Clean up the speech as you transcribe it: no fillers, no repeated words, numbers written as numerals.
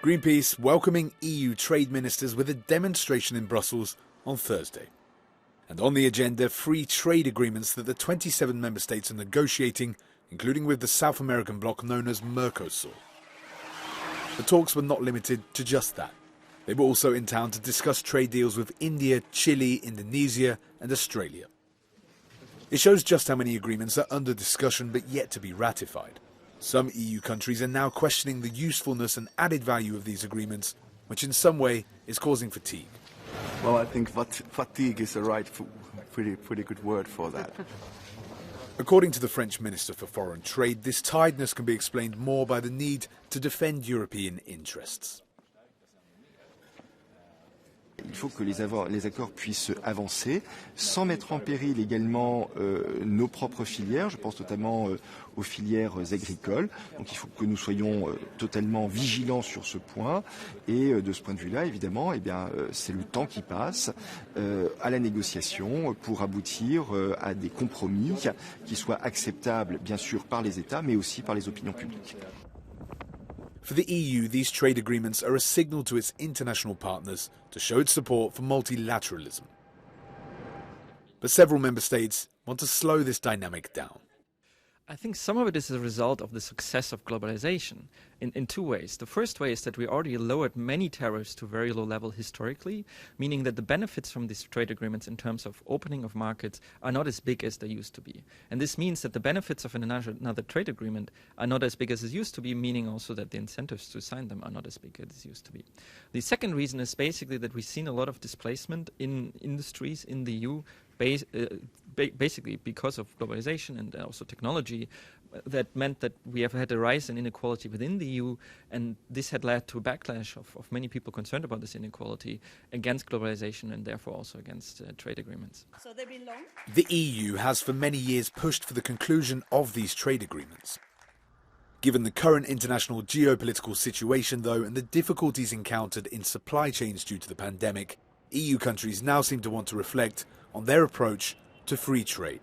Greenpeace welcoming EU trade ministers with a demonstration in Brussels on Thursday. And on the agenda, free trade agreements that the 27 member states are negotiating, including with the South American bloc known as Mercosur. The talks were not limited to just that. They were also in town to discuss trade deals with India, Chile, Indonesia and Australia. It shows just how many agreements are under discussion but yet to be ratified. Some EU countries are now questioning the usefulness and added value of these agreements, which in some way is causing fatigue. Well, I think fatigue is a pretty good word for that. According to the French Minister for Foreign Trade, this tiredness can be explained more by the need to defend European interests. Il faut que les accords puissent avancer sans mettre en péril également nos propres filières. Je pense notamment aux filières agricoles. Donc il faut que nous soyons totalement vigilants sur ce point. Et de ce point de vue-là, évidemment, c'est le temps qui passe à la négociation pour aboutir à des compromis qui soient acceptables, bien sûr, par les États, mais aussi par les opinions publiques. For the EU, these trade agreements are a signal to its international partners to show its support for multilateralism. But several member states want to slow this dynamic down. I think some of it is a result of the success of globalization in two ways. The first way is that we already lowered many tariffs to very low level historically, meaning that the benefits from these trade agreements in terms of opening of markets are not as big as they used to be. And this means that the benefits of another trade agreement are not as big as it used to be, meaning also that the incentives to sign them are not as big as it used to be. The second reason is basically that we've seen a lot of displacement in industries in the EU, basically because of globalization and also technology. That meant that we have had a rise in inequality within the EU, and this had led to a backlash of many people concerned about this inequality against globalization and therefore also against trade agreements. So they've been long? The EU has for many years pushed for the conclusion of these trade agreements. Given the current international geopolitical situation, though, and the difficulties encountered in supply chains due to the pandemic, EU countries now seem to want to reflect on their approach to free trade.